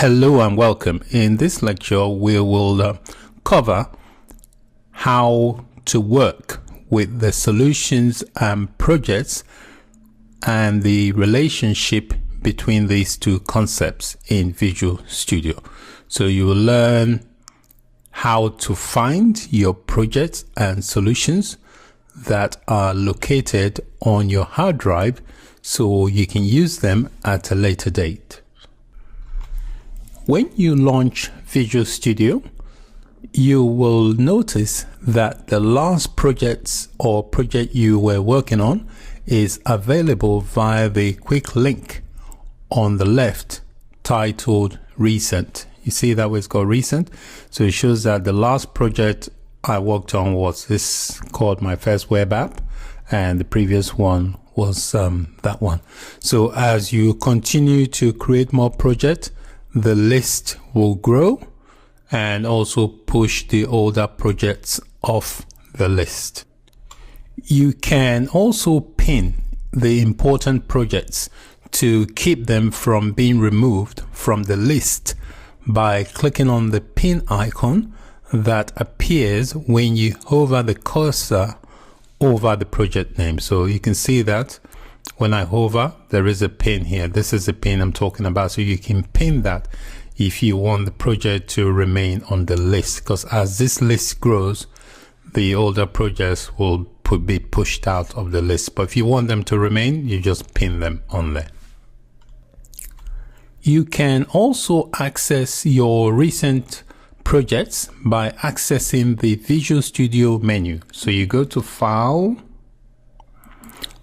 Hello and welcome. In this lecture, we will cover how to work with the solutions and projects and the relationship between these two concepts in Visual Studio. So you will learn how to find your projects and solutions that are located on your hard drive so you can use them at a later date. When you launch Visual Studio, you will notice that the last project you were working on is available via the quick link on the left titled Recent. You see that it's got Recent, so it shows that the last project I worked on was this, called My First Web App, and the previous one was that one. So as you continue to create more projects, the list will grow and also push the older projects off the list. You can also pin the important projects to keep them from being removed from the list by clicking on the pin icon that appears when you hover the cursor over the project name. So you can see that when I hover, there is a pin here. This is the pin I'm talking about. So you can pin that if you want the project to remain on the list, because as this list grows, the older projects will be pushed out of the list. But if you want them to remain, you just pin them on there. You can also access your recent projects by accessing the Visual Studio menu. So you go to File,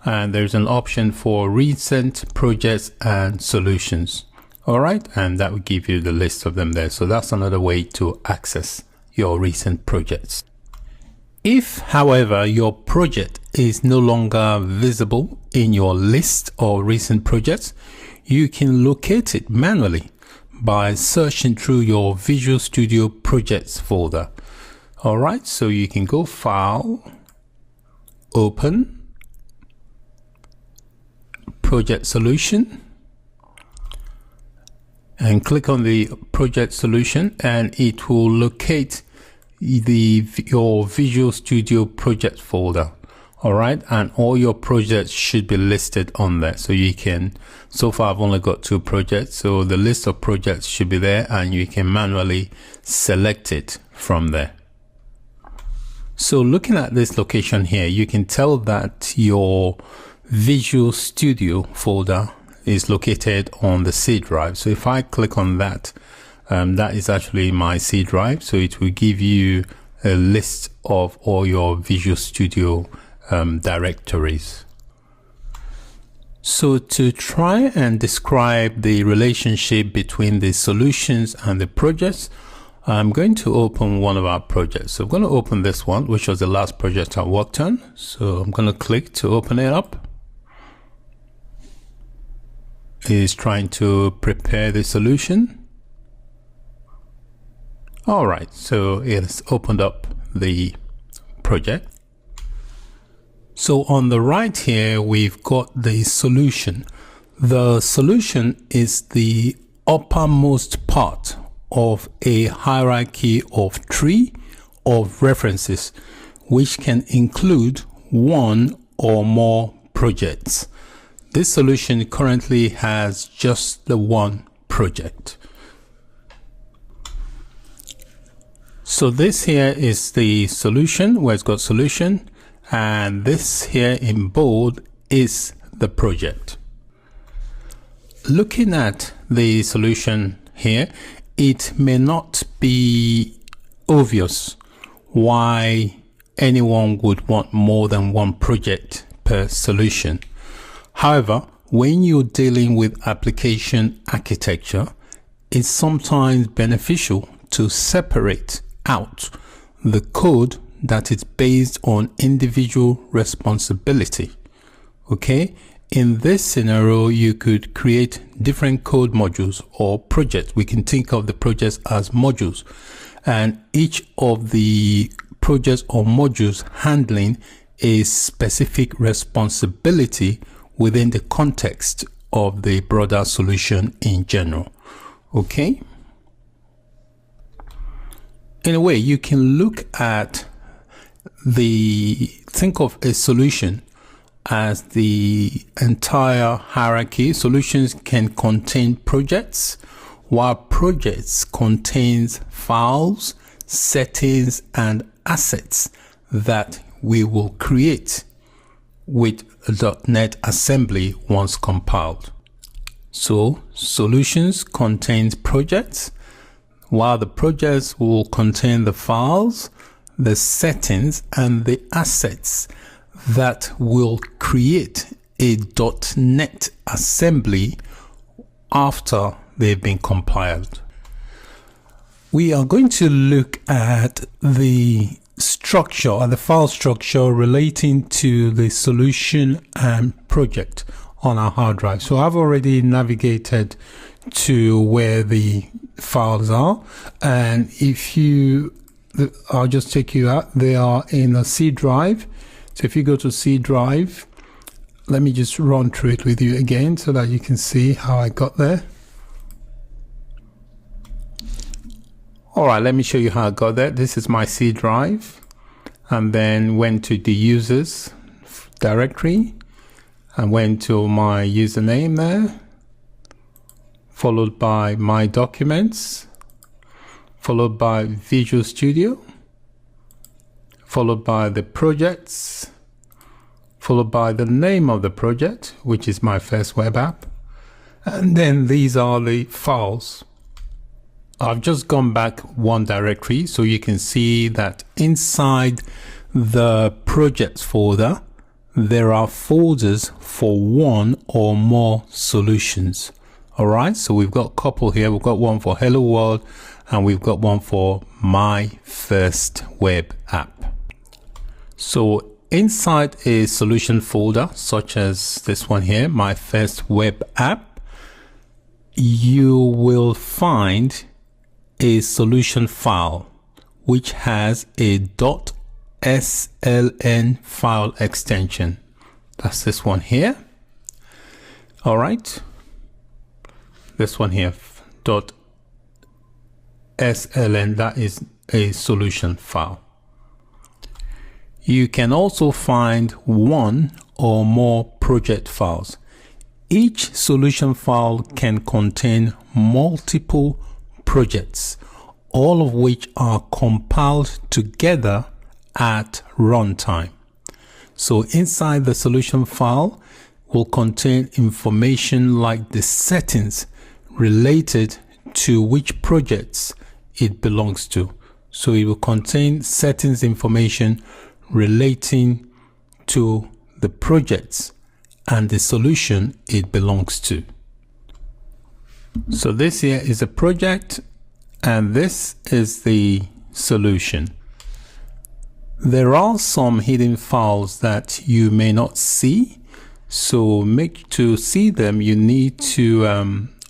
and there's an option for Recent Projects and Solutions. All right, and that will give you the list of them there. So that's another way to access your recent projects. If, however, your project is no longer visible in your list of recent projects, you can locate it manually by searching through your Visual Studio Projects folder. All right, so you can go File, Open, Project Solution, and click on the project solution, and it will locate your Visual Studio project folder. All right, and all your projects should be listed on there. So you can, so far I've only got 2 projects, so the list of projects should be there, and you can manually select it from there. So looking at this location here, you can tell that your Visual Studio folder is located on the C drive. So if I click on that, that is actually my C drive. So it will give you a list of all your Visual Studio directories. So to try and describe the relationship between the solutions and the projects, I'm going to open one of our projects. So I'm going to open this one, which was the last project I worked on. So I'm going to click to open it up. It is trying to prepare the solution. All right, so it has opened up the project. So on the right here, we've got the solution. The solution is the uppermost part of a hierarchy of tree of references, which can include one or more projects. This solution currently has just the one project. So this here is the solution, where it's got solution, and this here in bold is the project. Looking at the solution here, it may not be obvious why anyone would want more than one project per solution. However, when you're dealing with application architecture, it's sometimes beneficial to separate out the code that is based on individual responsibility. Okay, in this scenario, you could create different code modules or projects. We can think of the projects as modules, and each of the projects or modules handling a specific responsibility within the context of the broader solution in general. Okay. In a way, you can look at think of a solution as the entire hierarchy. Solutions can contain projects, while projects contains files, settings, and assets that we will create with .NET Assembly once compiled. So solutions contains projects, while the projects will contain the files, the settings, and the assets that will create a .NET Assembly after they've been compiled. We are going to look at the structure, the file structure relating to the solution and project on our hard drive. So I've already navigated to where the files are, and I'll just take you out. They are in a C drive. So if you go to C drive, let me just run through it with you again so that you can see how I got there. All right, let me show you how I got there. This is my C drive, and then went to the users directory and went to my username there, followed by my documents, followed by Visual Studio, followed by the projects, followed by the name of the project, which is my first web app. And then these are the files. I've just gone back one directory so you can see that inside the projects folder, there are folders for one or more solutions. All right, so we've got a couple here. We've got one for Hello World and we've got one for My First Web App. So inside a solution folder, such as this one here, My First Web App, you will find a solution file which has a .sln file extension. That's this one here. All right, this one here, .sln, that is a solution file. You can also find one or more project files. Each solution file can contain multiple projects, all of which are compiled together at runtime. So inside the solution file will contain information like the settings related to which projects it belongs to. So it will contain settings information relating to the projects and the solution it belongs to. So this here is a project and this is the solution. There are some hidden files that you may not see. So to see them, you need to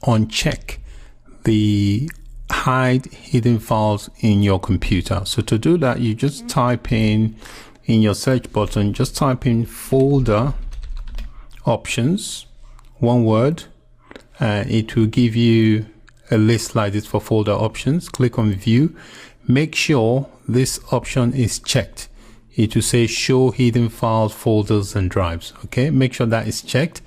uncheck the hide hidden files in your computer. So to do that, you just type in your search button, just type in folder options, one word, and it will give you a list like this for folder options. Click on view. Make sure this option is checked. It will say show hidden files, folders and drives. Okay, make sure that is checked.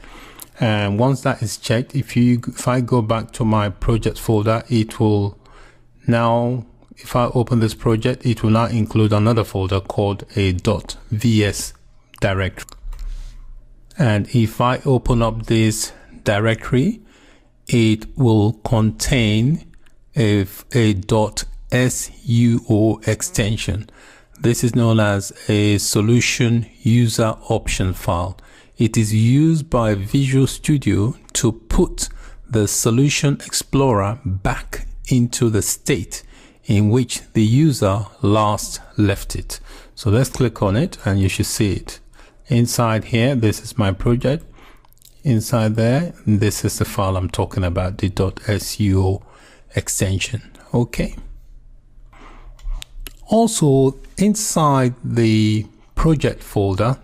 And once that is checked, if I go back to my project folder, it will now, if I open this project, it will now include another folder called a .vs directory. And if I open up this directory, it will contain a .suo extension. This is known as a solution user option file. It is used by Visual Studio to put the Solution Explorer back into the state in which the user last left it. So let's click on it and you should see it. Inside here, this is my project. Inside there, this is the file I'm talking about, the .suo extension. Okay. Also, inside the project folder,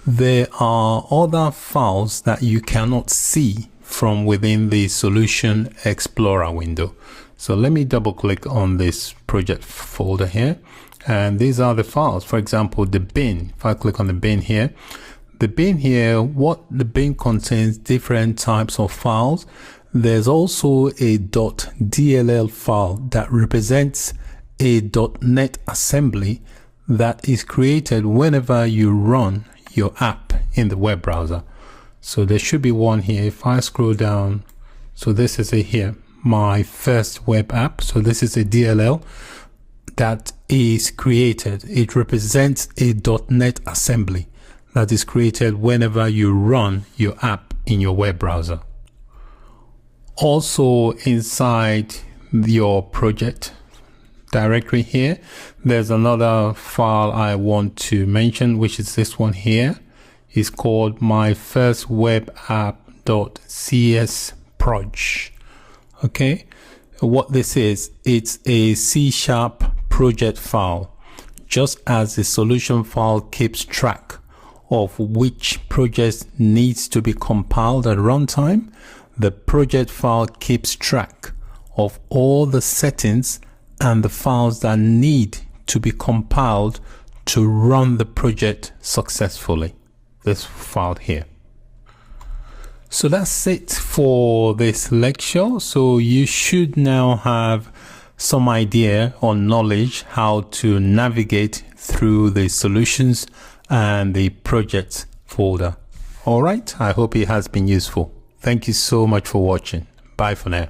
there are other files that you cannot see from within the Solution Explorer window. So let me double click on this project folder here, and these are the files. For example, the bin. If I click on the bin here, what the bin contains different types of files. There's also a .dll file that represents a .NET assembly that is created whenever you run your app in the web browser. So there should be one here. If I scroll down, so this is it here, my first web app. So this is a DLL that is created. It represents a .NET assembly that is created whenever you run your app in your web browser. Also inside your project directory here, there's another file I want to mention, which is this one here. It's called my first web app.csproj. Okay, what this is, it's a C# project file. Just as the solution file keeps track of which project needs to be compiled at runtime, the project file keeps track of all the settings and the files that need to be compiled to run the project successfully. This file here. So that's it for this lecture. So you should now have some idea or knowledge how to navigate through the solutions and the projects folder. All right, I hope it has been useful. Thank you so much for watching. Bye for now.